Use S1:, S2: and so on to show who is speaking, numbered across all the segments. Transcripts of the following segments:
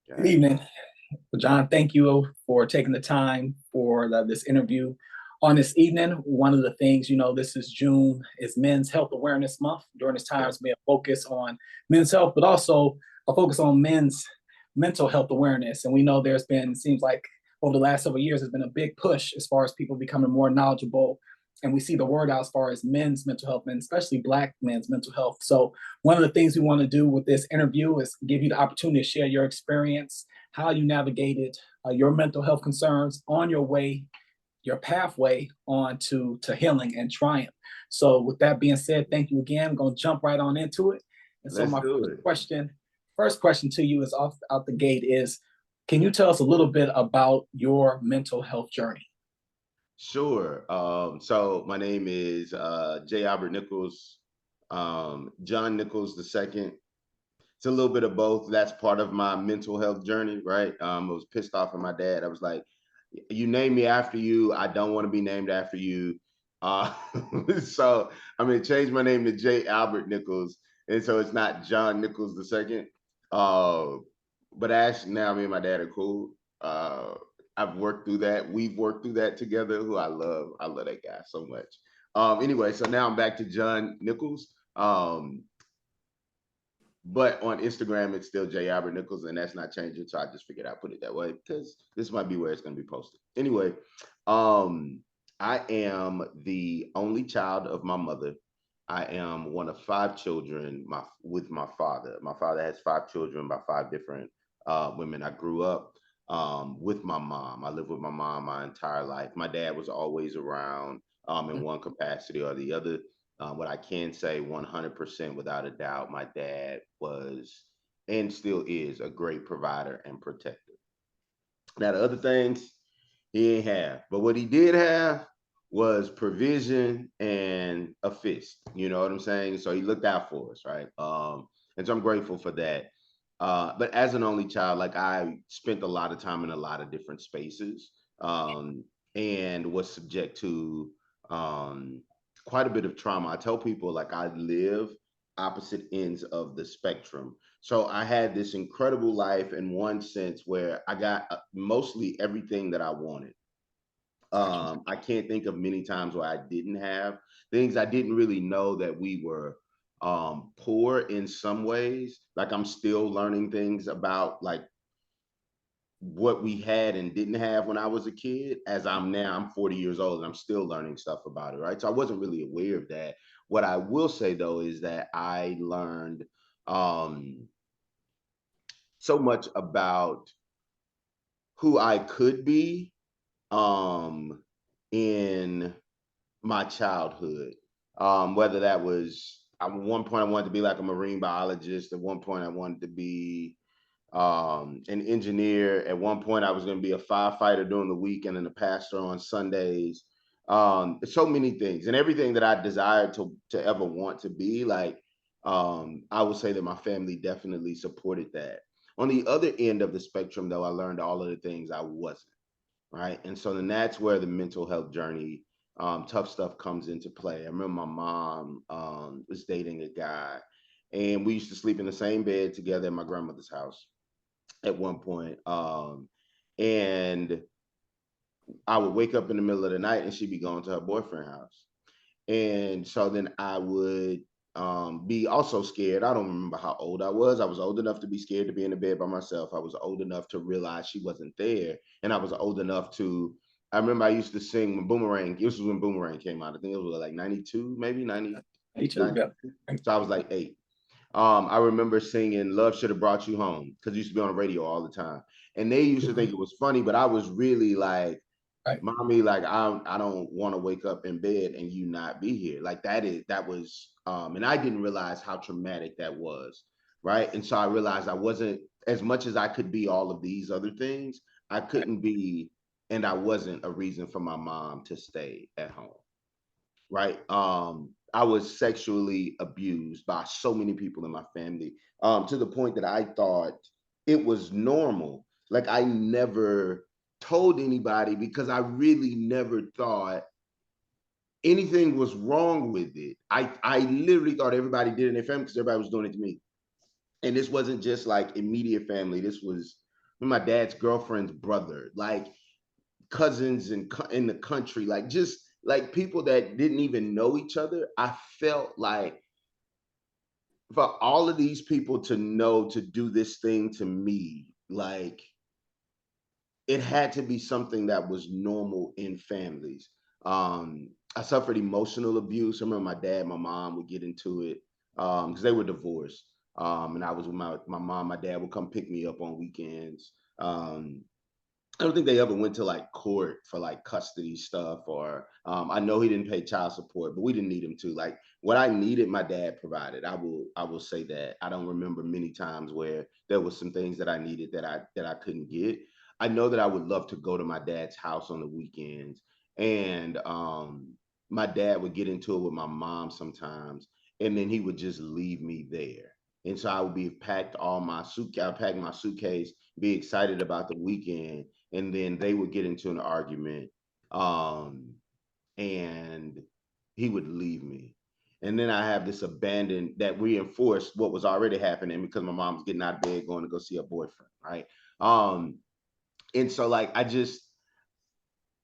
S1: Got
S2: Good
S1: it.
S2: evening. Well, John, thank you for taking the time for this interview. On this evening, one of the things, this is June, is Men's Health Awareness Month. During this time,
S1: Yeah.
S2: it's been a focus on men's health, but also a focus on men's mental health awareness. And we know there's been, seems like over the last several years, there's been a big push as far as people becoming more knowledgeable. And we see the word out as far as men's mental health, and especially Black men's mental health. So, one of the things we want to do with this interview is give you the opportunity to share your experience, how you navigated your mental health concerns on your way, your pathway on to healing and triumph. So, with that being said, thank you again. I'm going to jump right on into it. And so,
S1: Let's
S2: my
S1: do it.
S2: first question to you is off out the gate is, can you tell us a little bit about your mental health journey?
S1: Sure. So my name is J. Albert Nichols, John Nichols the second. It's a little bit of both. That's part of my mental health journey, right? I was pissed off at my dad. I was like, "You name me after you. I don't want to be named after you." Uh, so I'm gonna change my name to J. Albert Nichols, and so it's not John Nichols the second. Uh, but actually, now me and my dad are cool. Uh, I've worked through that. We've worked through that together. Who I love. I love that guy so much. Anyway, so now I'm back to John Nichols. But on Instagram, it's still J. Albert Nichols, and that's not changing. So I just figured I'd put it that way because this might be where it's going to be posted. Anyway, um, I am the only child of my mother. I am one of five children with my father. My father has five children by five different women. I grew up with my mom. I lived with my mom my entire life. My dad was always around in one capacity or the other. What I can say 100% without a doubt, my dad was and still is a great provider and protector. Now, the other things he ain't have, but what he did have was provision and a fist. You know what I'm saying? So he looked out for us, right? And so I'm grateful for that. But as an only child, like I spent a lot of time in a lot of different spaces and was subject to um, quite a bit of trauma. I tell people like I live opposite ends of the spectrum. So I had this incredible life in one sense where I got mostly everything that I wanted.
S2: Gotcha.
S1: I can't think of many times where I didn't have things. I didn't really know that we were poor in some ways. Like I'm still learning things about like what we had and didn't have when I was a kid. As I'm now, I'm 40 years old and I'm still learning stuff about it, right? So I wasn't really aware of that. What I will say though is that I learned um, so much about who I could be um, in my childhood. Whether that was at one point I wanted to be like a marine biologist. At one point I wanted to be an engineer. At one point I was going to be a firefighter during the week and then a pastor on Sundays. So many things and everything that I desired to ever want to be like. I would say that my family definitely supported that. On the other end of the spectrum, though, I learned all of the things I wasn't, right? And so then that's where the mental health journey, tough stuff comes into play. I remember my mom was dating a guy, and we used to sleep in the same bed together at my grandmother's house at one point. And I would wake up in the middle of the night, and she'd be going to her boyfriend's house. And so then I would be also scared. I don't remember how old I was. I was old enough to be scared to be in the bed by myself. I was old enough to realize she wasn't there. And I was old enough to, I remember I used to sing when Boomerang, this was when Boomerang came out. I think it was like 92, maybe 90,
S2: Me too.
S1: 90.
S2: Yeah.
S1: So I was like 8. I remember singing Love Should Have Brought You Home because it used to be on the radio all the time. And they used to think it was funny, but I was really like,
S2: Right.
S1: mommy, like I don't want to wake up in bed and you not be here. Like that was and I didn't realize how traumatic that was. Right. And so I realized I wasn't as much as I could be all of these other things, I couldn't be and I wasn't a reason for my mom to stay at home. Right. I was sexually abused by so many people in my family, to the point that I thought it was normal. Like I never told anybody because I really never thought anything was wrong with it. I literally thought everybody did it in their family because everybody was doing it to me. And this wasn't just like immediate family. This was my dad's girlfriend's brother, like cousins in the country, like just like people that didn't even know each other. I felt like for all of these people to know to do this thing to me, like it had to be something that was normal in families. I suffered emotional abuse. I remember my dad, my mom would get into it because they were divorced. And I was with my mom, my dad would come pick me up on weekends. I don't think they ever went to like court for like custody stuff, or I know he didn't pay child support, but we didn't need him to. Like what I needed, my dad provided. I will say that. I don't remember many times where there was some things that I needed that I couldn't get. I know that I would love to go to my dad's house on the weekends, and my dad would get into it with my mom sometimes, and then he would just leave me there. And so I would be packed all my suit. I packed my suitcase, be excited about the weekend, and then they would get into an argument, um and he would leave me, and then I have this abandon that reinforced what was already happening because my mom's getting out of bed going to go see her boyfriend, right? And so like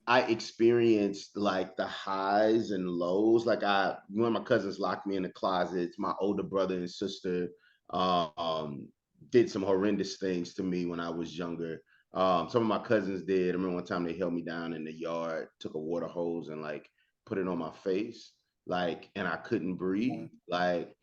S1: I experienced like the highs and lows. Like one of my cousins locked me in the closet. My older brother and sister um, did some horrendous things to me when I was younger. Some of my cousins did. I remember one time they held me down in the yard, took a water hose and like put it on my face, like, and I couldn't breathe. Like,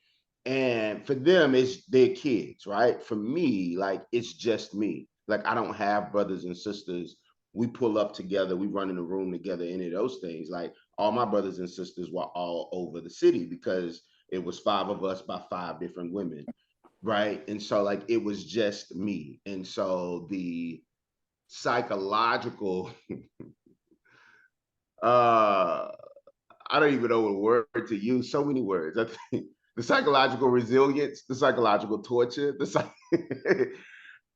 S1: and for them, it's their kids, right? For me, like, it's just me. Like, I don't have brothers and sisters. We pull up together, we run in the room together, any of those things. Like, all my brothers and sisters were all over the city because it was five of us by five different women, right? And so, like, it was just me. And so the psychological, uh, I don't even know what word to use. So many words. I think the psychological resilience, the psychological torture,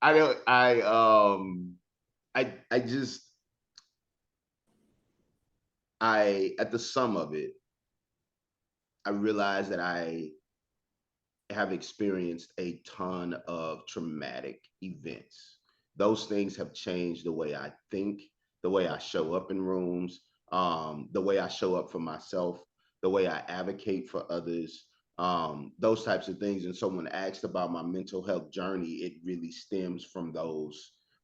S1: I don't. I just at the sum of it, I realized that I have experienced a ton of traumatic events. Those things have changed the way I think, the way I show up in rooms, the way I show up for myself, the way I advocate for others, those types of things. And someone asked about my mental health journey, it really stems from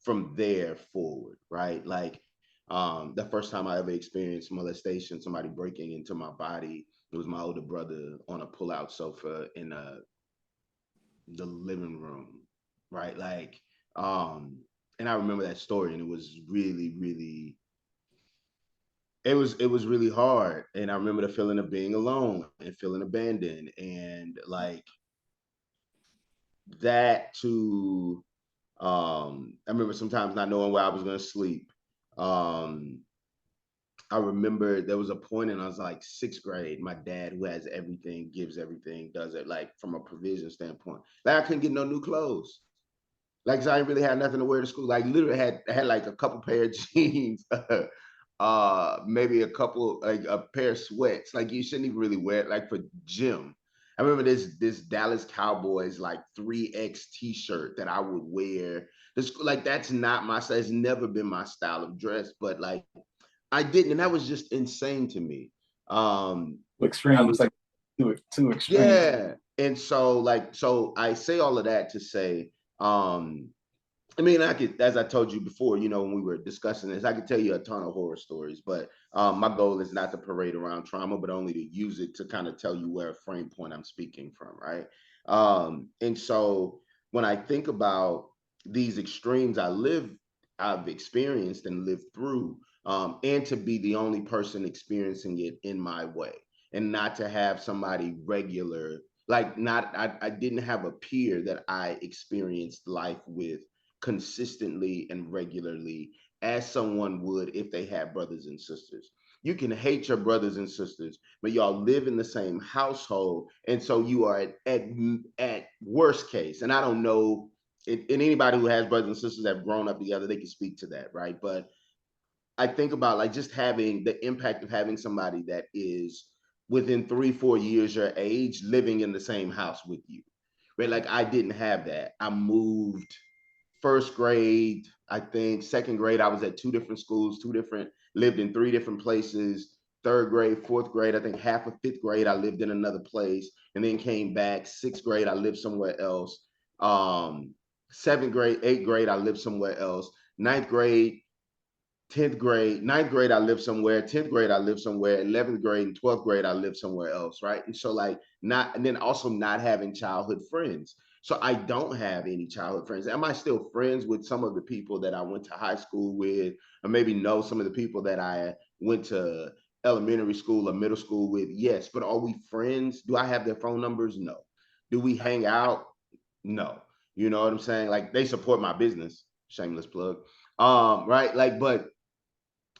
S1: from there forward, right? Like the first time I ever experienced molestation, somebody breaking into my body, it was my older brother on a pull-out sofa in the living room, right? Like, um, and I remember that story, and it was really, really, it was really hard. And I remember the feeling of being alone and feeling abandoned, and like that to, I remember sometimes not knowing where I was gonna sleep. Um, I remember there was a point and I was like sixth grade. My dad, who has everything, gives everything, does it like from a provision standpoint. Like I couldn't get no new clothes. Like, so I really had nothing to wear to school. Like, literally had like a couple pair of jeans, maybe a couple like a pair of sweats. Like, you shouldn't even really wear it. Like for gym. I remember this Dallas Cowboys like 3X T-shirt that I would wear. This like that's not my style. It's never been my style of dress, but like I didn't, and that was just insane to me. I
S2: Extreme. It's
S1: was
S2: like too extreme.
S1: yeah, and so I say all of that to say, um, I mean, I could, as I told you before, when we were discussing this, I could tell you a ton of horror stories, but my goal is not to parade around trauma, but only to use it to kind of tell you where frame point I'm speaking from, right? And so when I think about these extremes I've experienced and lived through, and to be the only person experiencing it in my way, and not to have somebody regular, like not, I didn't have a peer that I experienced life with consistently and regularly as someone would if they had brothers and sisters. You can hate your brothers and sisters, but y'all live in the same household, and so you are at worst case. And I don't know, and anybody who has brothers and sisters that have grown up together, they can speak to that, right? But I think about like just having the impact of having somebody that is within 3, 4 years your age living in the same house with you, right? Like I didn't have that. I moved first grade, I think second grade, I was at two different schools, lived in three different places. Third grade, fourth grade, I think half of fifth grade, I lived in another place and then came back. Sixth grade, I lived somewhere else. Um, Seventh grade, eighth grade, I lived somewhere else. Ninth grade, 10th grade, ninth grade, I lived somewhere. 10th grade, I lived somewhere. 11th grade and 12th grade, I lived somewhere else, right? And so, like, not, and then also not having childhood friends. So I don't have any childhood friends. Am I still friends with some of the people that I went to high school with, or maybe know some of the people that I went to elementary school or middle school with? Yes. But are we friends? Do I have their phone numbers? No. Do we hang out? No. You know what I'm saying? Like, they support my business. Shameless plug. Right? Like, but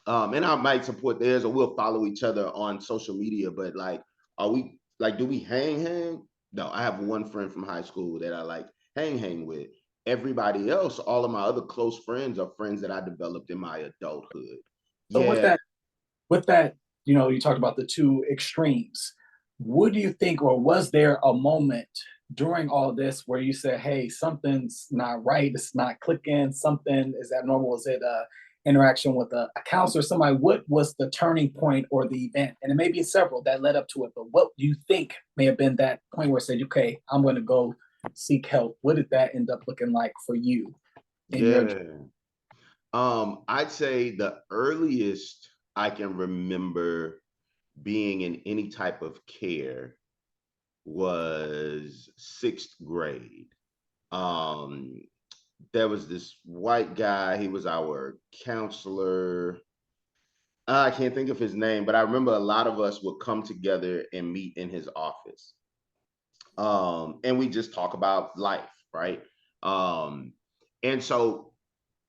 S1: and I might support theirs or we'll follow each other on social media, but like, are we like, do we hang? No, I have one friend from high school that I like hang with. Everybody else, all of my other close friends are friends that I developed in my adulthood.
S2: So
S1: Yeah,
S2: with that, you talked about the two extremes. What do you think, or was there a moment during all this where you said, "Hey, something's not right. It's not clicking. Something is abnormal." Is it a interaction with a counselor, somebody? What was the turning point or the event? And it may be several that led up to it, but what do you think may have been that point where it said, "Okay, I'm going to go seek help"? What did that end up looking like for you in your journey?
S1: yeah. I'd say the earliest I can remember being in any type of care was sixth grade. Um, there was this white guy. He was our counselor. I can't think of his name, but I remember a lot of us would come together and meet in his office. And we just talk about life, right? Um, and so,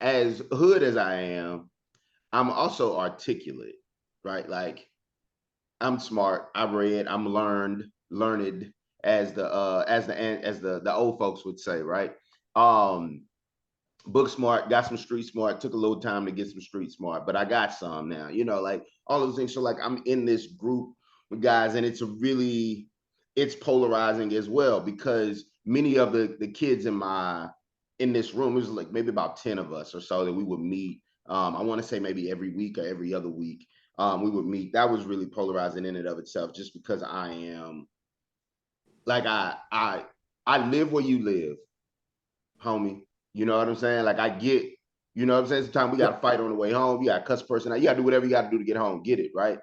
S1: as hood as I am, I'm also articulate, right? Like, I'm smart. I read. I'm learned, as the old folks would say, right? Um, Book smart, got some street smart, took a little time to get some street smart, but I got some now, like all those things. So like I'm in this group with guys, and it's polarizing as well because many of the kids in this room, it was like maybe about 10 of us or so that we would meet. I want to say maybe every week or every other week. We would meet. That was really polarizing in and of itself, just because I am like I live where you live, homie. You know what I'm saying? Like I get, you know what I'm saying? Sometimes we
S2: Yep.
S1: gotta fight on the way home. You gotta cuss a person out. You gotta do whatever you gotta do to get home. Get it, right?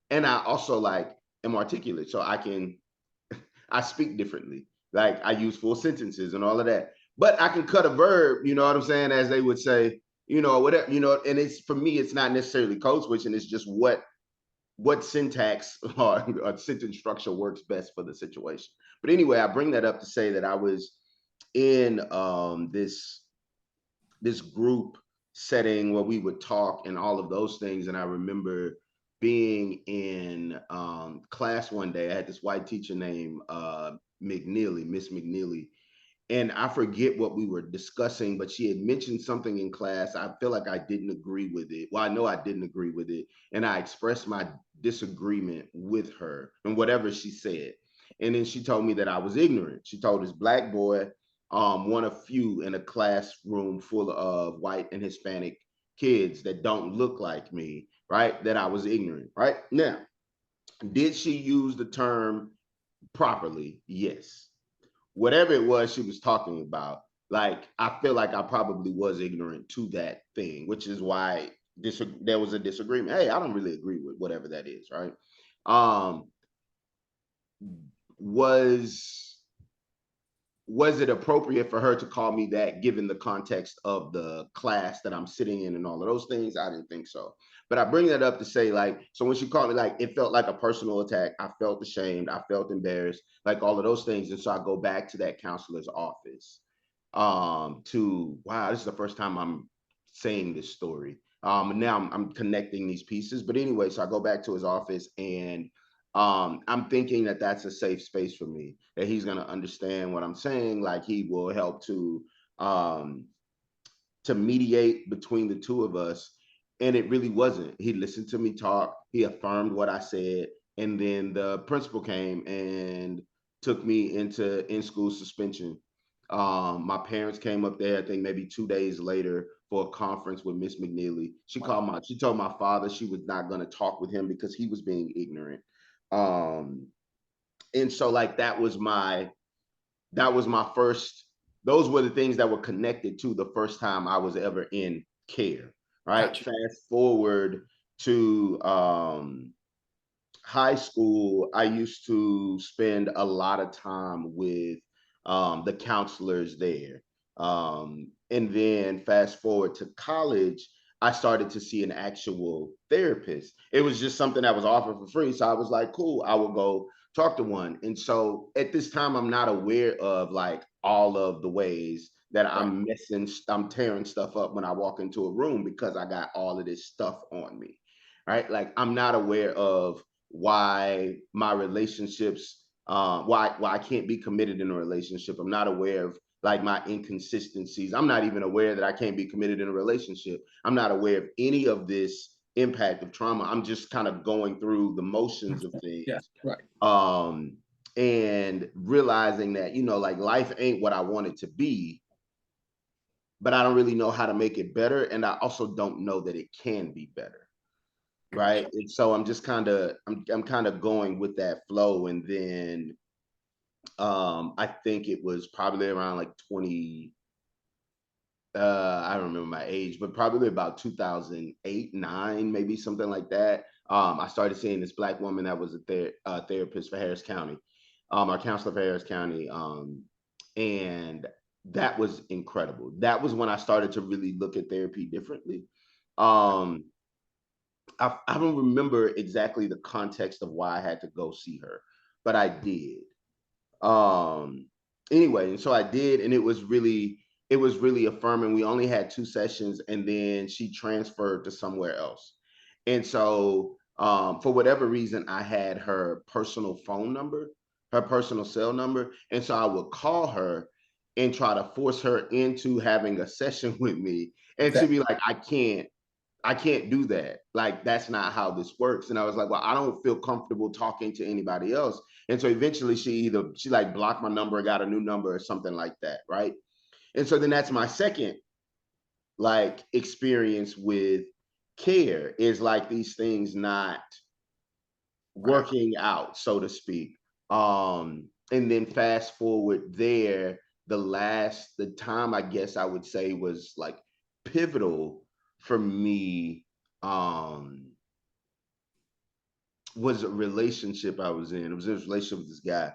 S1: And I also like am articulate. So I speak differently. Like I use full sentences and all of that. But I can cut a verb, you know what I'm saying, as they would say, whatever, and it's for me, it's not necessarily code switching, it's just what syntax or sentence structure works best for the situation. But anyway, I bring that up to say that I was in this group setting where we would talk and all of those things. And I remember being in class one day. I had this white teacher named McNeely, Miss McNeely, and I forget what we were discussing, but she had mentioned something in class. I feel like I didn't agree with it. Well, I know I didn't agree with it, and I expressed my disagreement with her and whatever she said. And then she told me that I was ignorant. She told this black boy, one of few in a classroom full of white and Hispanic kids that don't look like me, right? That I was ignorant, right? Now, did she use the term properly? Yes. Whatever it was she was talking about, like I feel like I probably was ignorant to that thing, which is why there was a disagreement. Hey, I don't really agree with whatever that is, right? Um, was was it appropriate for her to call me that given the context of the class that I'm sitting in and all of those things? I didn't think so. But I bring that up to say, like, so when she called me, like, it felt like a personal attack. I felt ashamed. I felt embarrassed, like all of those things. And so I go back to that counselor's office to, wow, this is the first time I'm saying this story. And now I'm connecting these pieces. But anyway, so I go back to his office and I'm thinking that that's a safe space for me, that he's going to understand what I'm saying. Like he will help um, to mediate between the two of us. And it really wasn't. He listened to me talk. He affirmed what I said. And then the principal came and took me into in school suspension. My parents came up there, I think maybe 2 days later for a conference with Miss McNeely.
S2: Wow.
S1: She told my father she was not going to talk with him because he was being ignorant. Um, and so like that was my first, those were the things that were connected to the first time I was ever in care. Right.
S2: Gotcha.
S1: Fast forward to high school, I used to spend a lot of time with the counselors there. And then fast forward to college, I started to see an actual therapist. It was just something that was offered for free. So I was like, cool, I will go talk to one. And so at this time, I'm not aware of like all of the ways that
S2: Right.
S1: I'm tearing stuff up when I walk into a room because I got all of this stuff on me. Right. Like I'm not aware of why my relationships why I can't be committed in a relationship. I'm not aware of like my inconsistencies. I'm not even aware that I can't be committed in a relationship. I'm not aware of any of this impact of trauma. I'm just kind of going through the motions of
S2: Yeah.
S1: things.
S2: Right.
S1: um and realizing that, like life ain't what I want it to be, but I don't really know how to make it better, and I also don't know that it can be better. Right.
S2: Gotcha.
S1: And so I'm just kind of I'm kind of going with that flow. And then I think it was probably around like 20, I don't remember my age, but probably about 2008, 9, maybe something like that. I started seeing this black woman that was a therapist for Harris County, our counselor for Harris County. And that was incredible. That was when I started to really look at therapy differently. Um, I don't remember exactly the context of why I had to go see her, but I did. Um, anyway, and so I did, and it was really affirming. We only had 2 sessions, and then she transferred to somewhere else. And so, for whatever reason, I had her personal phone number, her personal cell number, and so I would call her and try to force her into having a session with me, and she'd
S2: Exactly.
S1: be like, I can't do that. Like, that's not how this works. And I was like, well, I don't feel comfortable talking to anybody else. And so eventually she like blocked my number, got a new number or something like that. Right. And so then that's my second like experience with care, is like these things not
S2: Right.
S1: working out, so to speak. And then fast forward there, the time I guess I would say was like pivotal for me, um, was a relationship I was in. It was this relationship with this guy,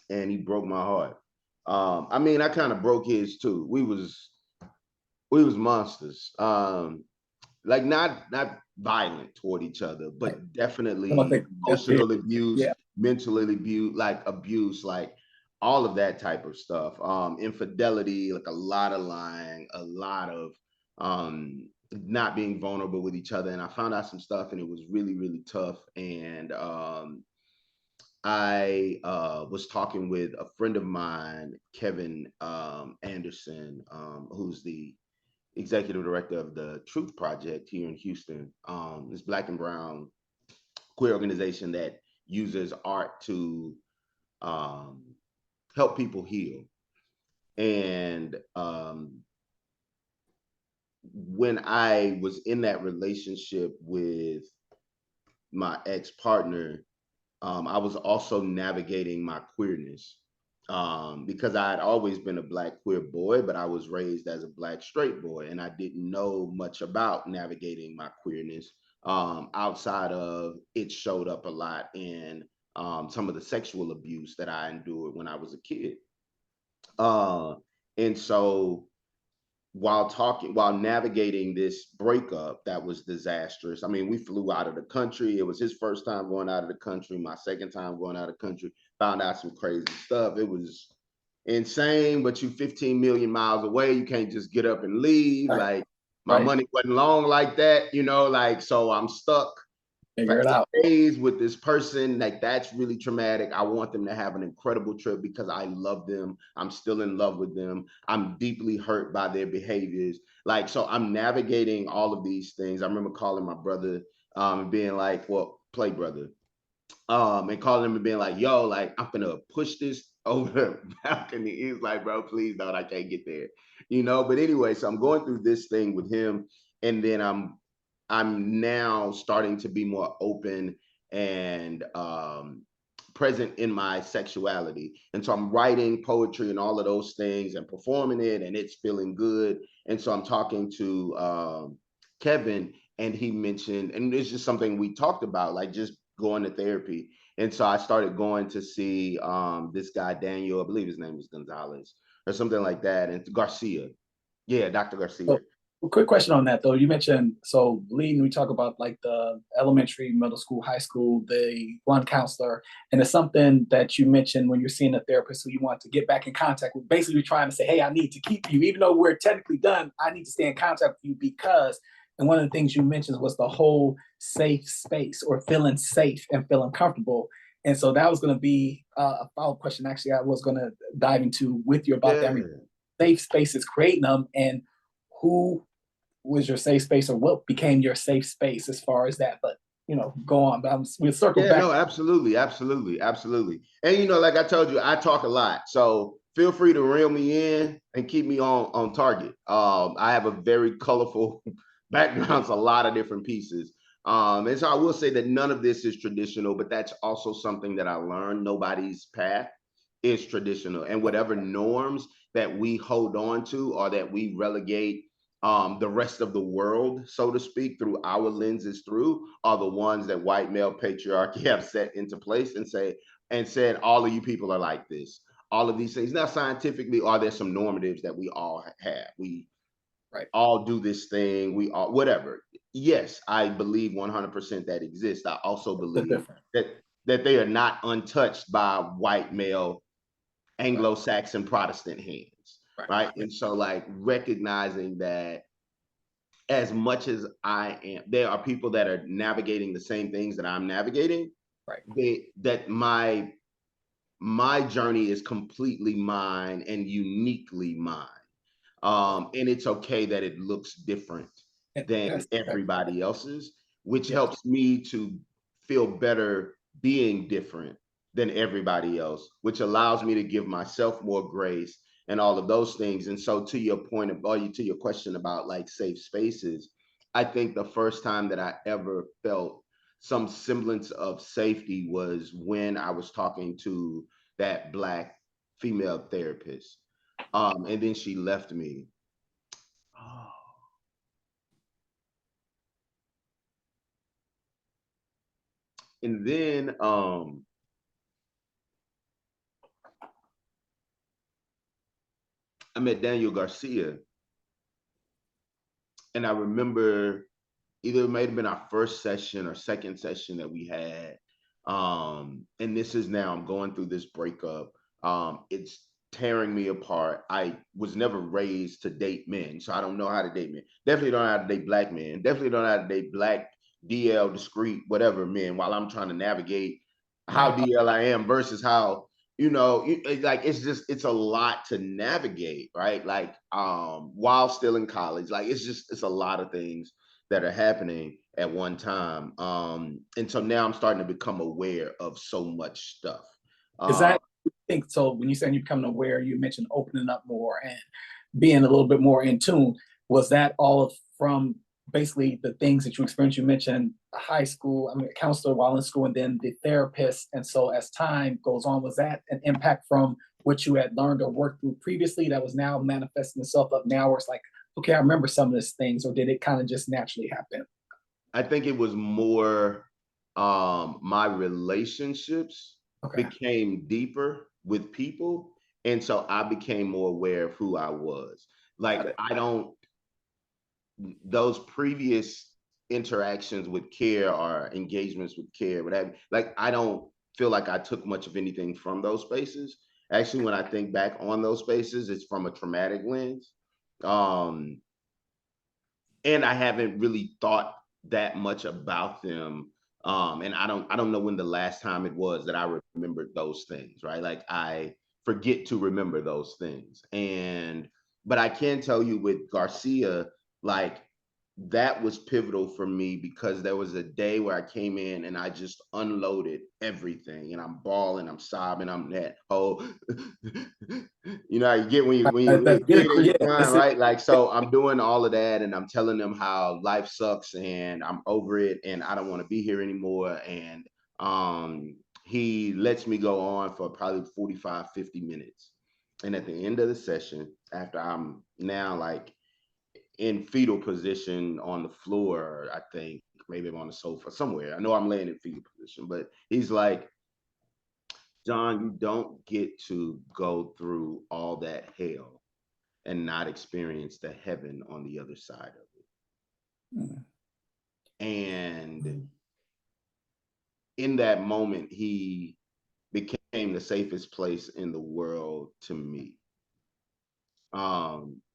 S1: and he broke my heart. I mean, I kind of broke his too. We was monsters. Like not violent toward each other,
S2: Right.
S1: but
S2: I'm gonna
S1: definitely
S2: think that's big.
S1: emotional abuse,
S2: Yeah.
S1: mentally abuse, like abuse, like all of that type of stuff. Infidelity, like a lot of lying, a lot of not being vulnerable with each other. And I found out some stuff, and it was really, really tough. And I was talking with a friend of mine, Kevin Anderson, who's the executive director of the Truth Project here in Houston. This Black and Brown queer organization that uses art to um, help people heal. And when I was in that relationship with my ex partner, I was also navigating my queerness, because I had always been a Black queer boy, but I was raised as a Black straight boy, and I didn't know much about navigating my queerness, outside of it showed up a lot in some of the sexual abuse that I endured when I was a kid. Uh, and so while navigating this breakup that was disastrous. I mean, we flew out of the country. It was his first time going out of the country, my second time going out of the country. Found out some crazy stuff. It was insane, but you 15 million miles away. You can't just get up and leave.
S2: Right.
S1: Like, my
S2: Right.
S1: money wasn't long like that, like, so I'm stuck for
S2: Figure it out.
S1: 8 days with this person. Like, that's really traumatic. I want them to have an incredible trip because I love them. I'm still in love with them. I'm deeply hurt by their behaviors. Like, so I'm navigating all of these things. I remember calling my brother, and being like, well, play brother. and calling him and being like, yo, like I'm gonna push this over the balcony. He's like, bro, please don't, I can't get there. But anyway, so I'm going through this thing with him, and then I'm now starting to be more open and present in my sexuality. And so I'm writing poetry and all of those things and performing it, and it's feeling good. And so I'm talking to Kevin, and he mentioned, and it's just something we talked about, like just going to therapy. And so I started going to see this guy, Daniel, I believe his name was Gonzalez or something like that, and Garcia. Yeah, Dr. Garcia.
S2: So, a quick question on that though. You mentioned so leading. We talk about like the elementary, middle school, high school, the one counselor, and it's something that you mentioned when you're seeing a therapist who you want to get back in contact with. Basically, you're trying to say, "Hey, I need to keep you, even though we're technically done. I need to stay in contact with you because." And one of the things you mentioned was the whole safe space or feeling safe and feeling comfortable. And so that was going to be a follow up question. Actually, I was going to dive into with you about that. I mean,
S1: Yeah.
S2: safe spaces, creating them, and who was your safe space or what became your safe space as far as that. But go on. But we'll circle
S1: Yeah,
S2: back.
S1: no, absolutely, absolutely, absolutely. And like I told you, I talk a lot. So feel free to reel me in and keep me on target. I have a very colorful background, a lot of different pieces. And so I will say that none of this is traditional, but that's also something that I learned. Nobody's path is traditional. And whatever norms that we hold on to or that we relegate the rest of the world, so to speak, through our lenses through, are the ones that white male patriarchy have set into place and said, all of you people are like this. All of these things. Now, scientifically, are there some normatives that we all have? We
S2: Right.
S1: all do this thing. We all, whatever. Yes, I believe 100% that exists. I also
S2: The
S1: believe
S2: different.
S1: that they are not untouched by white male
S2: Right.
S1: Anglo-Saxon Protestant hands,
S2: Right.
S1: right? And so, like, recognizing that as much as I am, there are people that are navigating the same things that I'm navigating.
S2: Right.
S1: That my journey is completely mine and uniquely mine.
S2: Right.
S1: And it's okay that it looks different
S2: And
S1: than
S2: that's exactly right.
S1: everybody else's, which
S2: Yes.
S1: helps me to feel better being different than everybody else, which allows me to give myself more grace and all of those things. And so, to your point about to your question about like safe spaces, I think the first time that I ever felt some semblance of safety was when I was talking to that Black female therapist. And then she left me. Oh. And then I met Daniel Garcia, and I remember either it might have been our first session or second session that we had. And this is now I'm going through this breakup. It's tearing me apart. I was never raised to date men, so I don't know how to date men. Definitely don't know how to date Black men. Definitely don't know how to date Black DL discreet whatever men. While I'm trying to navigate how
S2: No.
S1: DL I am versus how like it's a lot to navigate, right? Like while still in college, like it's a lot of things that are happening at one time. And so now I'm starting to become aware of so much stuff.
S2: Is
S1: Uh,
S2: that I think so? When you say you're becoming aware, you mentioned opening up more and being a little bit more in tune. Was that all from basically the things that you experienced? You mentioned high school, I mean, a counselor while in school, and then the therapist. And so, as time goes on, was that an impact from what you had learned or worked through previously that was now manifesting itself up now, where it's like, okay, I remember some of these things, or did it kind of just naturally happen?
S1: I think it was more my relationships
S2: Okay,
S1: became deeper with people. And so I became more aware of who I was.
S2: got
S1: Like
S2: it.
S1: I don't those previous interactions with care or engagements with care, whatever, like I don't feel like I took much of anything from those spaces. Actually, when I think back on those spaces, it's from a traumatic lens. Um, and I haven't really thought that much about them. And I don't know when the last time it was that I remembered those things, right? Like I forget to remember those things. And but I can tell you with Garcia, like that was pivotal for me because there was a day where I came in and I just unloaded everything and I'm bawling, I'm sobbing, I'm that whole you know how you get when you a
S2: That's good.
S1: kid and you
S2: Yeah,
S1: crying,
S2: that's it.
S1: right? Like so I'm doing all of that and I'm telling them how life sucks and I'm over it and I don't want to be here anymore. And he lets me go on for probably 45, 50 minutes. And at the end of the session, after I'm now like in fetal position on the floor, I think maybe I'm on the sofa somewhere. I know I'm laying in fetal position, but he's like, John, you don't get to go through all that hell and not experience the heaven on the other side of
S2: Mm,
S1: it. And in that moment, he became the safest place in the world to me.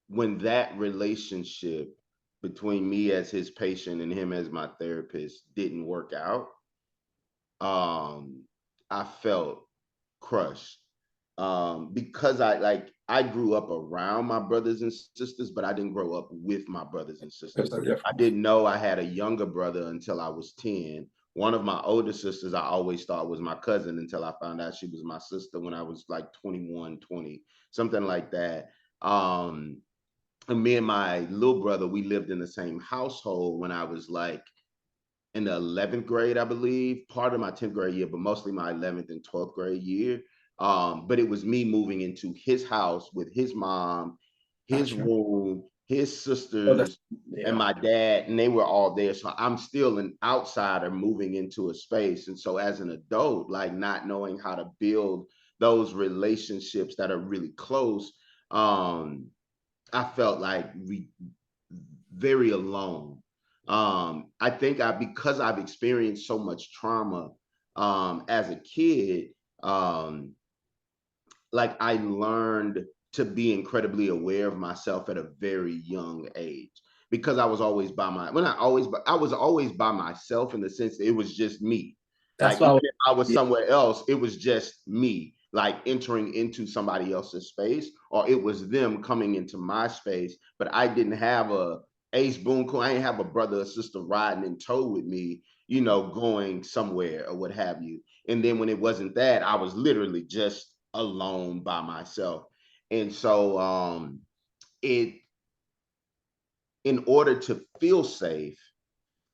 S1: When that relationship between me as his patient and him as my therapist didn't work out, um, I felt crushed. Because I grew up around my brothers and sisters, but I didn't grow up with my brothers and
S2: there's
S1: sisters.
S2: a
S1: I
S2: difference.
S1: didn't know I had a younger brother until I was 10. One of my older sisters I always thought was my cousin until I found out she was my sister when I was like 21, 20, something like that. Um, and me and my little brother, we lived in the same household when I was like in the 11th grade, I believe, part of my 10th grade year, but mostly my 11th and 12th grade year. But it was me moving into his house with his mom, his
S2: Gotcha.
S1: room, his
S2: Oh, that's,
S1: sisters, and
S2: yeah,
S1: my dad, and they were all there. So I'm still an outsider moving into a space. And so as an adult, like not knowing how to build those relationships that are really close, um, I felt like very alone. I think because I've experienced so much trauma as a kid, um, like I learned to be incredibly aware of myself at a very young age because I was always by my when I was always by myself in the sense that it was just me. Like
S2: that's what
S1: even
S2: I was,
S1: if I was
S2: yeah,
S1: somewhere else, it was just me, like entering into somebody else's space, or it was them coming into my space. But I didn't have a ace boon cool. I didn't have a brother or sister riding in tow with me, going somewhere or what have you. And then when it wasn't that, I was literally just alone by myself. And so it in order to feel safe,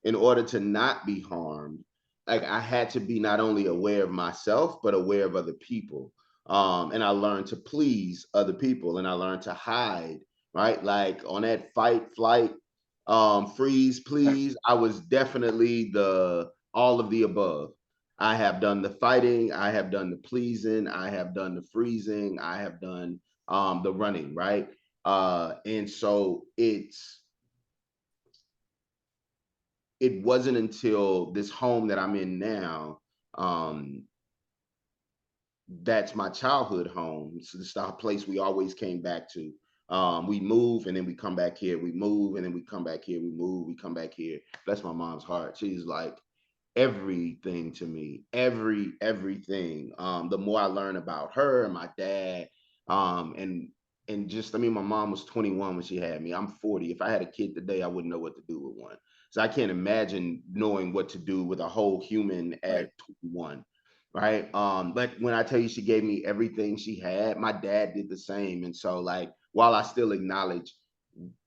S1: in order to not be harmed, like I had to be not only aware of myself, but aware of other people. And I learned to please other people and I learned to hide, right? Like on that fight, flight, freeze, please. I was definitely the all of the above. I have done the fighting, I have done the pleasing, I have done the freezing, I have done the running, right? And so it wasn't until this home that I'm in now, um, that's my childhood home. So it's the place we always came back to. We move and then we come back here. We move and then we come back here. We move, we come back here. Bless my mom's heart. She's like everything to me, everything. The more I learn about her and my dad, um, and and just I mean, my mom was 21 when she had me. I'm 40. If I had a kid today, I wouldn't know what to do with one. So I can't imagine knowing what to do with a whole human
S2: right.
S1: at 21. Right. But when I tell you she gave me everything she had, my dad did the same. And so like while I still acknowledge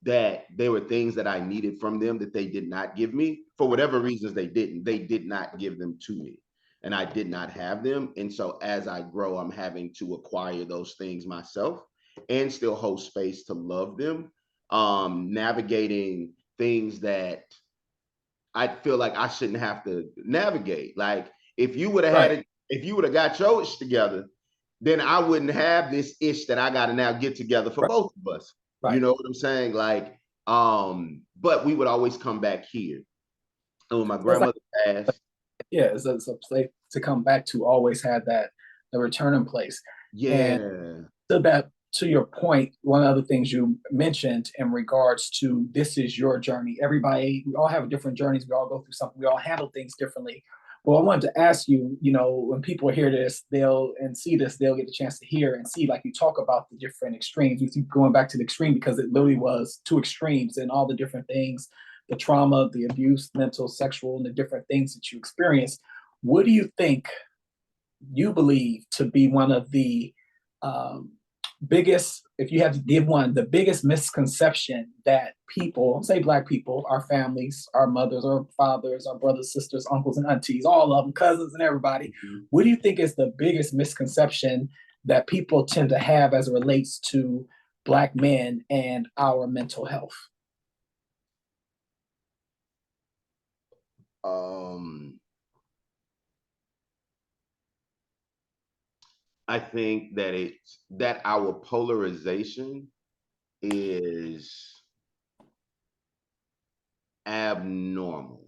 S1: that there were things that I needed from them that they did not give me for whatever reasons they did not give them to me and I did not have them. And so as I grow, I'm having to acquire those things myself and still hold space to love them. Navigating things that I feel like I shouldn't have to navigate. Like if you would have had
S2: Right,
S1: it, if you would have got your ish together, then I wouldn't have this ish that I got to now get together for
S2: right,
S1: both of us. You
S2: right.
S1: know what I'm saying? Like, but we would always come back here. And when my
S2: So it's like,
S1: grandmother passed,
S2: yeah, it's a place to come back to. Always had that the returning place. And
S1: yeah,
S2: to that, to your point, one of the other things you mentioned in regards to this is your journey. Everybody, we all have different journeys. We all go through something. We all handle things differently. Well, I wanted to ask you, when people hear this, they'll and see this, they'll get a chance to hear and see, like you talk about the different extremes. We keep going back to the extreme because it literally was two extremes and all the different things the trauma, the abuse, mental, sexual, and the different things that you experience, what do you think you believe to be one of the um, biggest, if you had to give one, the biggest misconception that people, say Black people, our families, our mothers, our fathers, our brothers, sisters, uncles, and aunties, all of them, cousins, and everybody,
S1: Mhm.
S2: what do you think is the biggest misconception that people tend to have as it relates to Black men and our mental health?
S1: Um, I think that our polarization is abnormal.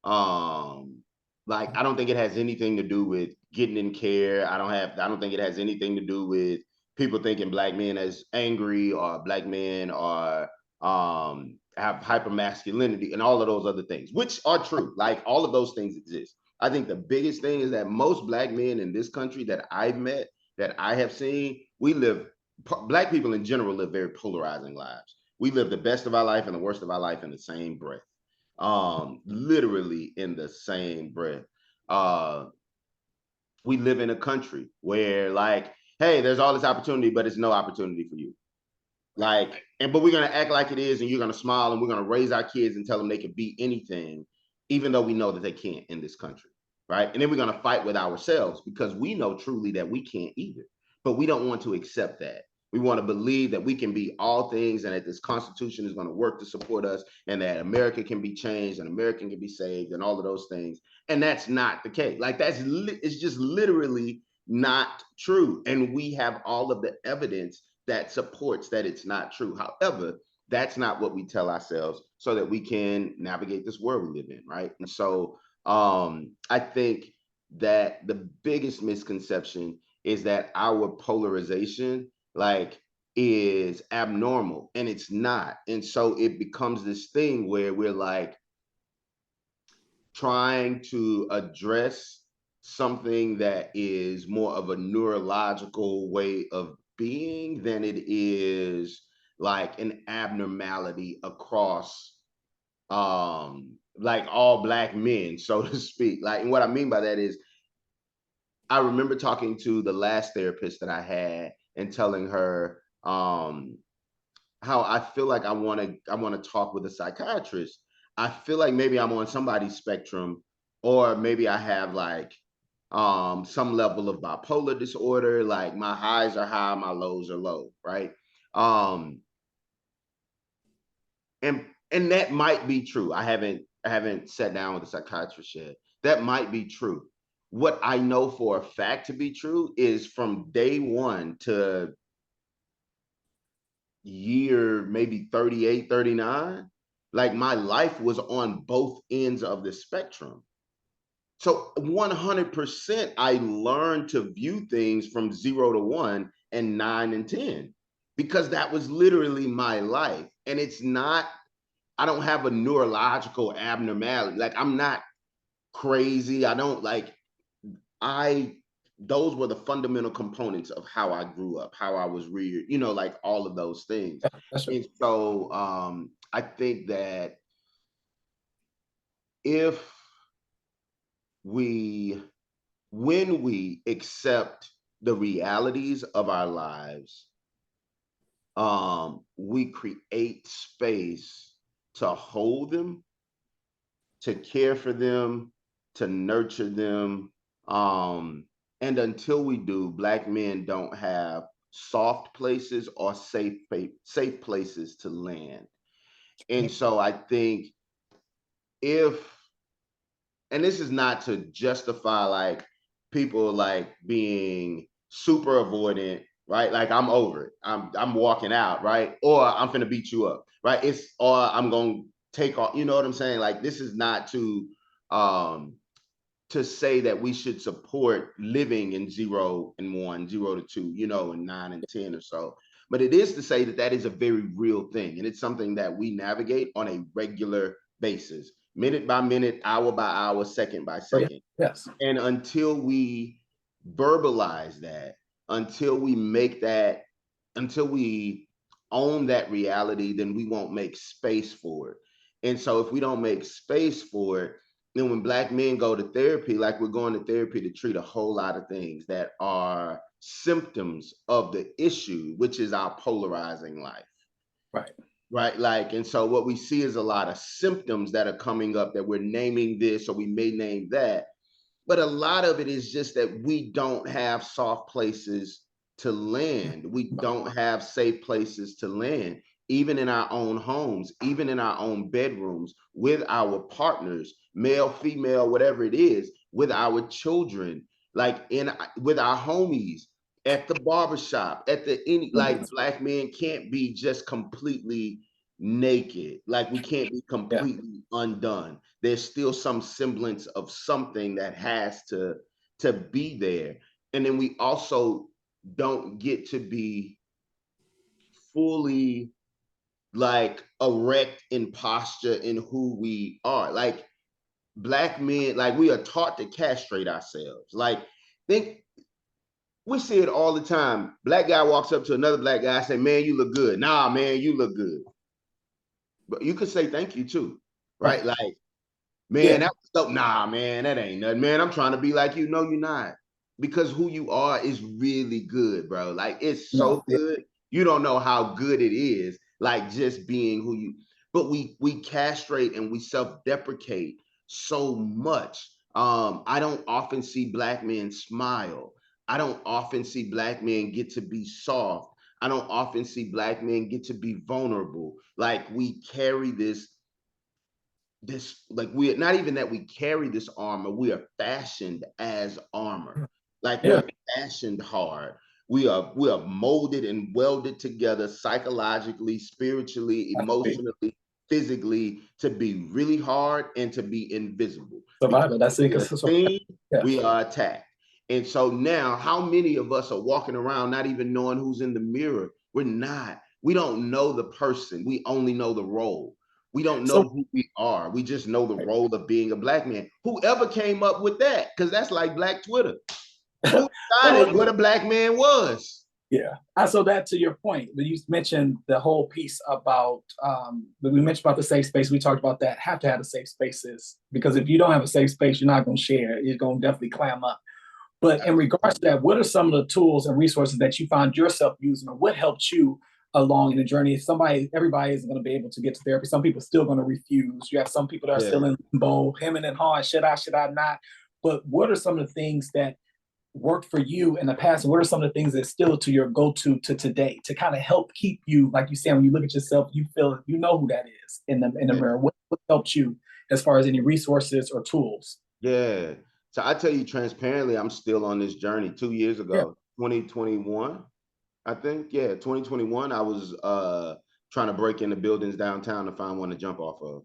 S1: Um, like I don't think it has anything to do with getting in care. I don't think it has anything to do with people thinking Black men as angry or Black men are have hyper masculinity and all of those other things, which are true. Like all of those things exist. I think the biggest thing is that most Black men in this country that I've met, that I have seen, Black people in general live very polarizing lives. We live the best of our life and the worst of our life in the same breath, literally in the same breath. uh we live in a country where, like, hey, there's all this opportunity but it's no opportunity for you. Like, and but we're gonna act like it is, and you're gonna smile, and we're gonna raise our kids and tell them they can be anything, even though we know that they can't in this country, right? And then we're gonna fight with ourselves because we know truly that we can't either. But we don't want to accept that. We want to believe that we can be all things, and that this Constitution is going to work to support us, and that America can be changed, and America can be saved, and all of those things. And that's not the case. Like it's just literally not true. And we have all of the evidence that supports that it's not true. However, that's not what we tell ourselves so that we can navigate this world we live in, right? And so I think that the biggest misconception is that our polarization, like, is abnormal, and it's not. And so it becomes this thing where we're like trying to address something that is more of a neurological way of being than it is like an abnormality across like all Black men, so to speak. Like, and what I mean by that is I remember talking to the last therapist that I had and telling her how I feel like I want to talk with a psychiatrist. I feel like maybe I'm on somebody's spectrum, or maybe I have like some level of bipolar disorder. Like my highs are high, my lows are low, right? Um and that might be true. I haven't sat down with a psychiatrist yet. That might be true. What I know for a fact to be true is from day one to year maybe 38, 39, like my life was on both ends of the spectrum. So 100% I learned to view things from 0 to 1 and 9 and 10, because that was literally my life. And it's not, I don't have a neurological abnormality. Like I'm not crazy. I don't like, I those were the fundamental components of how I grew up, how I was reared, like all of those things.
S2: Yeah, that's true.
S1: And so I think that if we when we accept the realities of our lives, we create space to hold them, to care for them, to nurture them. Um, and until we do, Black men don't have soft places or safe places to land. And so I think if, and this is not to justify like people like being super avoidant, right? Like I'm over it. I'm walking out, right? Or I'm finna beat you up, right? Or I'm gonna take off. You know what I'm saying? Like this is not um to say that we should support living in 0 and 1, 0 to 2, and 9 and 10 or so. But it is to say that that is a very real thing. And it's something that we navigate on a regular basis, minute by minute, hour by hour, second by
S2: Oh, yeah.
S1: second.
S2: Yes.
S1: And until we verbalize that, until we make that, until we own that reality, then we won't make space for it. And so if we don't make space for it, then when Black men go to therapy, like we're going to therapy to treat a whole lot of things that are symptoms of the issue, which is our polarizing life.
S2: Right.
S1: Right. Like, and so what we see is a lot of symptoms that are coming up that we're naming this or we may name that. But a lot of it is just that we don't have soft places to land. We don't have safe places to land, even in our own homes, even in our own bedrooms, with our partners, male, female, whatever it is, with our children, like in with our homies, at the barbershop, at the any, like Black men can't be just completely naked. Like we can't be
S2: Yeah.
S1: completely undone. There's still some semblance of something that has to be there. And then we also don't get to be fully like erect in posture in who we are. Like Black men, like we are taught to castrate ourselves. Like think we see it all the time. Black guy walks up to another black guy and say, "Man, you look good." Nah, man, you look good. But you could say thank you too, right?
S2: Right.
S1: Like, man,
S2: Yeah.
S1: that was so, nah, man, that ain't nothing, man. I'm trying to be like you. No, you're not. Because who you are is really good, bro. Like, it's so
S2: No. Yeah.
S1: good. You don't know how good it is, like just being who you, but we castrate and we self-deprecate so much. I don't often see Black men smile. I don't often see Black men get to be soft. I don't often see Black men get to be vulnerable. Like we carry this like we're not even that we carry this armor, we are fashioned as armor. Like
S2: Yeah.
S1: we're fashioned hard. We are molded and welded together psychologically, spiritually, emotionally, physically to be really hard and to be invisible, because
S2: Survival. That's it.
S1: we are
S2: 'Cause
S1: seen,
S2: yeah.
S1: we are attacked. And so now how many of us are walking around not even knowing who's in the mirror? We're not. We don't know the person, we only know the role. We don't know
S2: So
S1: who we are. We just know the role of being a Black man. Whoever came up with that, because that's like Black Twitter. Who decided
S2: well,
S1: what a Black man was?
S2: yeah. So that to your point, when you mentioned the whole piece about when we mentioned about the safe space, we talked about that. Have to have the safe spaces because if you don't have a safe space, you're not going to share. You're going to definitely clam up. But in regards to that, what are some of the tools and resources that you found yourself using, or what helped you along in the journey? If everybody isn't going to be able to get to therapy. Some people are still going to refuse. You have some people that are
S1: Yeah.
S2: still in limbo, hemming and hawing. Should I not? But what are some of the things that worked for you in the past? And what are some of the things that still to your go-to to today to kind of help keep you, like you said, when you look at yourself, you feel you know who that is in the
S1: Yeah.
S2: mirror. What helped you as far as any resources or tools?
S1: Yeah. So I tell you transparently, I'm still on this journey. 2 years
S2: Yeah.
S1: ago, 2021, I think. Yeah, 2021, I was trying to break into buildings downtown to find one to jump off of.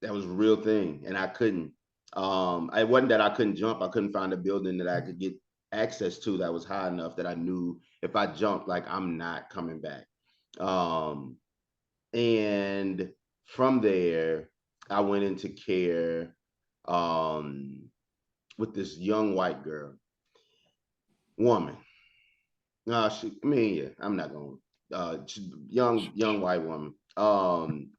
S1: That was a real thing, and I couldn't. It wasn't that I couldn't jump. I couldn't find a building that I could get access to that was high enough that I knew if I jumped, like I'm not coming back. Um, and from there, I went into care um, with this young white woman. No, I mean, yeah, I'm not going. Young white woman.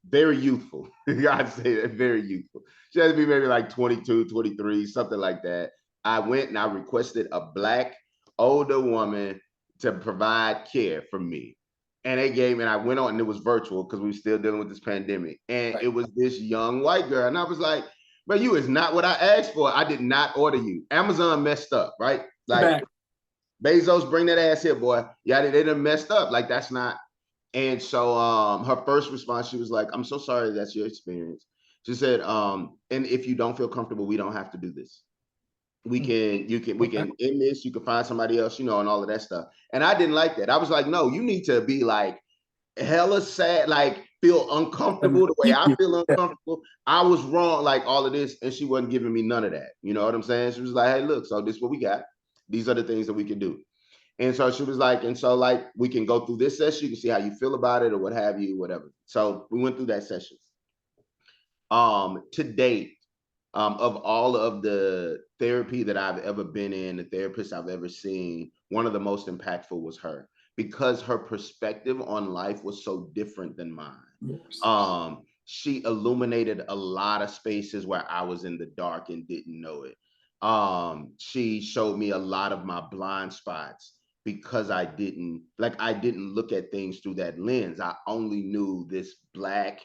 S1: Very youthful. I'd say that, very youthful. She had to be maybe like 22, 23, something like that. I went and I requested a Black older woman to provide care for me. And they gave me, and I went on, and it was virtual because we were still dealing with this pandemic. And
S2: Right.
S1: it was this young white girl. And I was like, but you is not what I asked for. I did not order you. Amazon messed up, right? Like
S2: Back.
S1: Bezos, bring that ass here, boy. Yeah, they done messed up. Like that's not. And so her first response, she was like, "I'm so sorry that's your experience." She said, "And if you don't feel comfortable, we don't have to do this. We
S2: Okay.
S1: can end this. You can find somebody else, and all of that stuff." And I didn't like that. I was like, "No, you need to be like hella sad, like feel
S2: And
S1: uncomfortable the way
S2: keep
S1: I
S2: you.
S1: feel
S2: Yeah.
S1: uncomfortable. I was wrong, like all of this, and she wasn't giving me none of that. You know what I'm saying? She was like, "Hey, look, so this is what we got. These are the things that we can do." And so she was like, and so like we can go through this session, you can see how you feel about it or what have you, whatever. So we went through that session. To date, of all of the therapy that I've ever been in, the therapists I've ever seen, one of the most impactful was her because her perspective on life was so different than mine.
S2: Yes.
S1: She illuminated a lot of spaces where I was in the dark and didn't know it. She showed me a lot of my blind spots because I didn't look at things through that lens. I only knew this black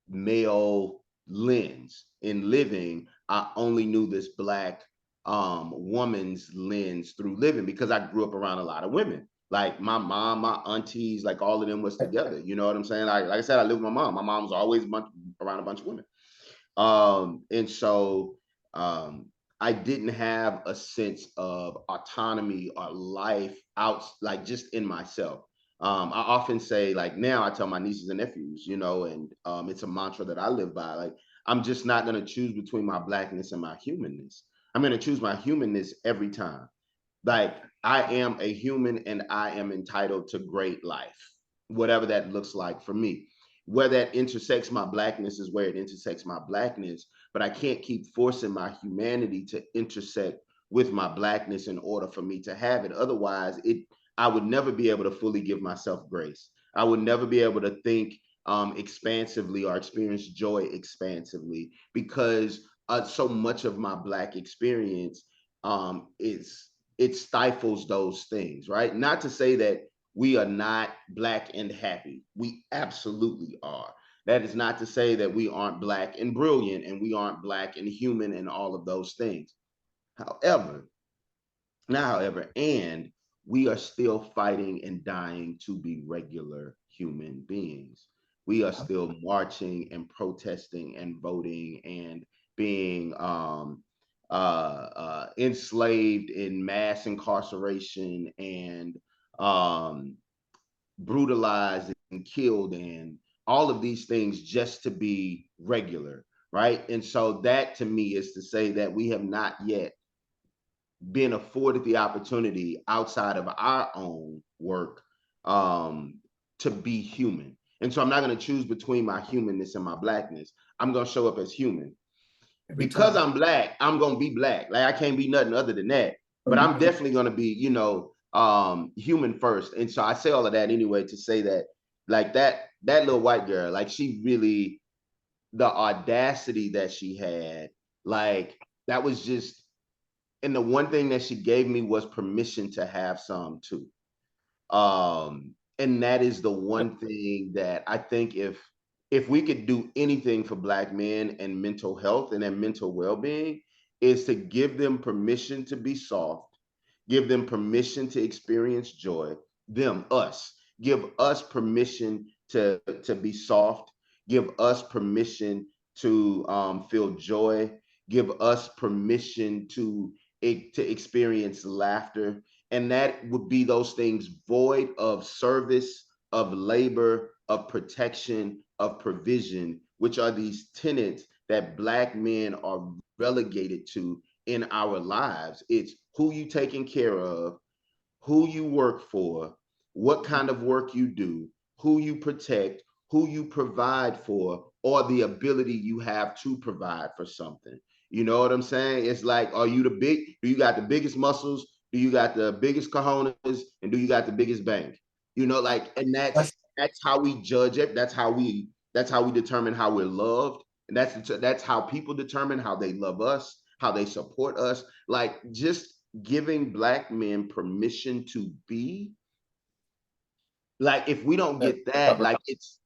S1: male lens. In living, I only knew this black woman's lens through living because I grew up around a lot of women. Like my mom, my aunties, like all of them was together. You know what I'm saying? Like I said, I live with my mom. My mom was always around a bunch of women. And so um, I didn't have a sense of autonomy or life out, like just in myself. I often say, like now I tell my nieces and nephews, you know, and it's a mantra that I live by. Like, I'm just not going to choose between my blackness and my humanness. I'm going to choose my humanness every time. Like, I am a human and I am entitled to great life, whatever that looks like for me. Where that intersects my blackness is where it intersects my blackness, but I can't keep forcing my humanity to intersect with my blackness in order for me to have it. Otherwise, I would never be able to fully give myself grace. I would never be able to think expansively or experience joy expansively because so much of my black experience is it stifles those things, right? Not to say that we are not black and happy. We absolutely are. That is not to say that we aren't black and brilliant and we aren't black and human and all of those things. However, not however, and we are still fighting and dying to be regular human beings. We are still marching and protesting and voting and being enslaved in mass incarceration and um, brutalized and killed and all of these things just to be regular, right? And so that to me is to say that we have not yet been afforded the opportunity outside of our own work um, to be human. And so I'm not going to choose between my humanness and my blackness. I'm going to show up as human.
S2: Every
S1: Because
S2: time.
S1: I'm black, I'm going to be black. Like I can't be nothing other than that. But I'm definitely going to be, human first. And so I say all of that anyway to say that, like that little white girl, like she really, the audacity that she had, like that was just, and the one thing that she gave me was permission to have some too. And that is the one thing that I think if we could do anything for black men and mental health and their mental well-being is to give them permission to be soft, give them permission to experience joy, us, give us permission to be soft, give us permission to feel joy, give us permission to experience laughter, and that would be those things void of service, of labor, of protection, of provision, which are these tenets that black men are relegated to in our lives. It's who you taking care of, who you work for, what kind of work you do, who you protect, who you provide for, or the ability you have to provide for something. You know what I'm saying? It's like, are you do you got the biggest muscles? Do you got the biggest cojones? And do you got the biggest bank? You know, like, and
S2: That's
S1: that's how we judge it. That's how we determine how we're loved. And that's how people determine how they love us, how they support us. Like just giving black men permission to be, like if we don't
S2: that
S1: get that,
S2: cover.
S1: like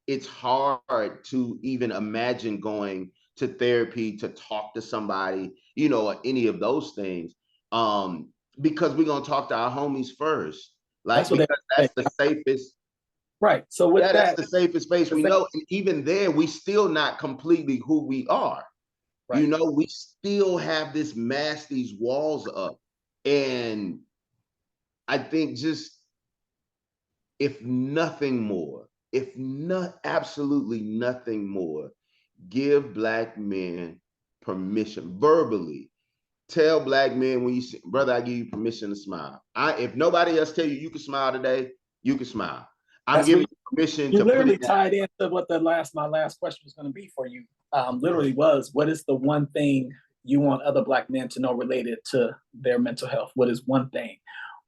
S1: it's hard to even imagine going to therapy to talk to somebody, or any of those things. um because we're going to talk to our homies first,
S2: That's
S1: like
S2: what they
S1: because
S2: say.
S1: that's the safest.
S2: Right. So with
S1: Yeah, that's
S2: that,
S1: the safest space
S2: the
S1: we
S2: thing,
S1: know, and even there we still not completely who we are.
S2: right.
S1: We still have these walls up. And I think just, if nothing more, if not absolutely nothing more, give black men permission verbally. Tell black men when you see, brother, I give you permission to smile. If nobody else tell you you can smile today, you can smile. I'm
S2: That's what
S1: giving you permission
S2: you
S1: to put it
S2: literally
S1: down.
S2: tied into what my last question was going to be for you. Literally was, what is the one thing you want other black men to know related to their mental health? What is one thing?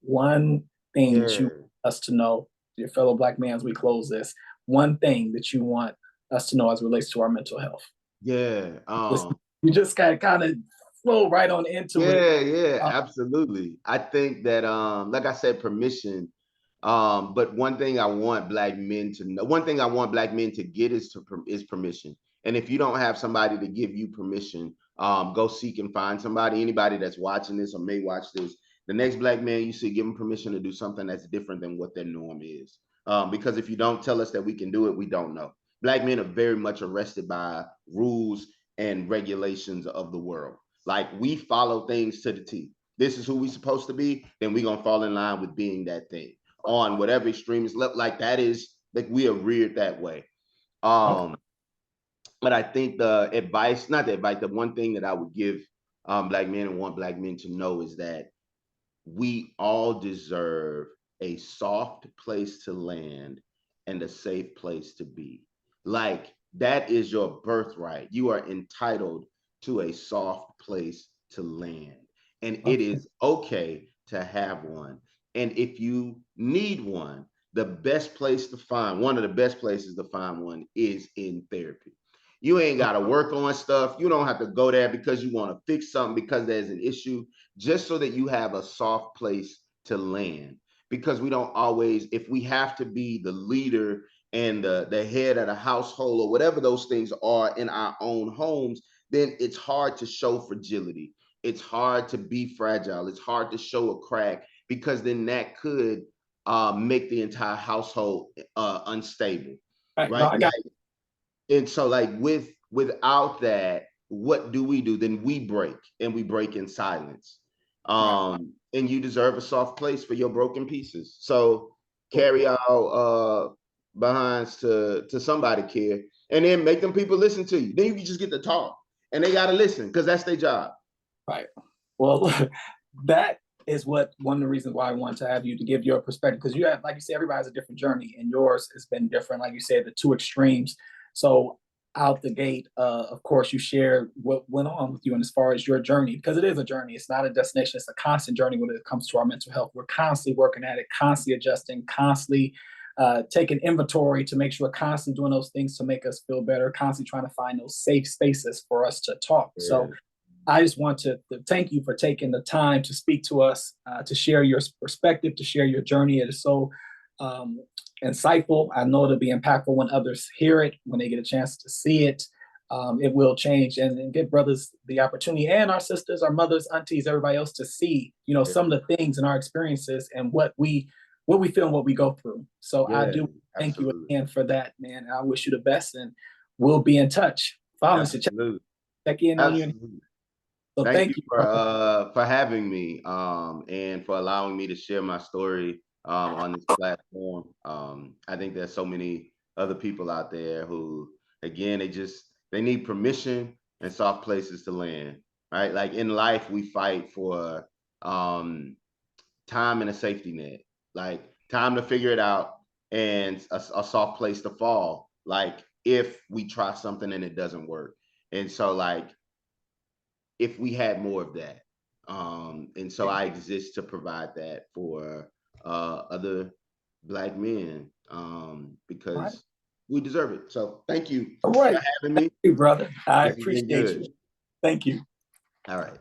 S2: One thing that
S1: Yeah.
S2: you us to know, your fellow Black men, as we close this, one thing that you want us to know as it relates to our mental health?
S1: Yeah.
S2: You just kind of flow right on into it.
S1: Yeah, yeah,
S2: Uh,
S1: absolutely. I think that like I said, permission. But one thing I want black men to know, one thing I want black men to get is permission. And if you don't have somebody to give you permission, go seek and find somebody. Anybody that's watching this or may watch this, the next black man you see, give them permission to do something that's different than what their norm is. Because if you don't tell us that we can do it, we don't know. Black men are very much arrested by rules and regulations of the world. Like, we follow things to the T. This is who we supposed to be, then we're gonna fall in line with being that thing on whatever extremes look like. That is, like, we are reared that way.
S2: okay.
S1: Um, but I think the advice, not the advice, the one thing that I would give black men and want black men to know is that we all deserve a soft place to land and a safe place to be. Like, that is your birthright. You are entitled to a soft place to land. And it
S2: Okay.
S1: is okay to have one. And if you need one, the best place to find one of the best places to find one is in therapy. You ain't got to work on stuff. You don't have to go there because you want to fix something because there's an issue, just so that you have a soft place to land. Because we don't always, if we have to be the leader and the head of the household or whatever those things are in our own homes, then it's hard to show fragility. It's hard to be fragile. It's hard to show a crack, because then that could make the entire household unstable,
S2: All right. No,
S1: right?
S2: I got
S1: And so, like, without that, what do we do? Then we break, and we break in silence.
S2: right.
S1: And you deserve a soft place for your broken pieces. So
S2: Cool.
S1: carry out behinds to somebody care, and then make them people listen to you. Then you can just get to talk, and they gotta listen because that's their job.
S2: Right. Well, that is what one of the reasons why I want to have you to give your perspective, because you have, like you said, everybody has a different journey, and yours has been different. Like you said, the two extremes. So out the gate, of course, you share what went on with you, and as far as your journey, because it is a journey. It's not a destination. It's a constant journey when it comes to our mental health. We're constantly working at it, constantly adjusting, constantly taking inventory to make sure we're constantly doing those things to make us feel better, constantly trying to find those safe spaces for us to talk.
S1: Yeah,
S2: So I just want to thank you for taking the time to speak to us, to share your perspective, to share your journey. It is so um, insightful. I know it'll be impactful when others hear it, when they get a chance to see it. It will change and give brothers the opportunity, and our sisters, our mothers, aunties, everybody else, to see,
S1: yeah,
S2: some of the things in our experiences and what we feel and what we go through. So I
S1: yeah,
S2: do thank you
S1: absolutely,
S2: again for that, man. I wish you the best, and we'll be in touch. Finally, to
S1: absolutely,
S2: check in on you.
S1: absolutely.
S2: So
S1: Thank you
S2: thank you, brother.
S1: for having me, and for allowing me to share my story on this platform. I think there's so many other people out there who, again, they need permission and soft places to land. Right? Like, in life, we fight for um, time and a safety net, like time to figure it out, and a soft place to fall. Like, if we try something and it doesn't work, and so, like, if we had more of that. And so I exist to provide that for other black men,
S2: All right.
S1: because we deserve it. So thank you
S2: All
S1: for
S2: right.
S1: having
S2: Thank
S1: me.
S2: you, brother. I
S1: This has been
S2: appreciate
S1: good.
S2: you. Thank you.
S1: All right.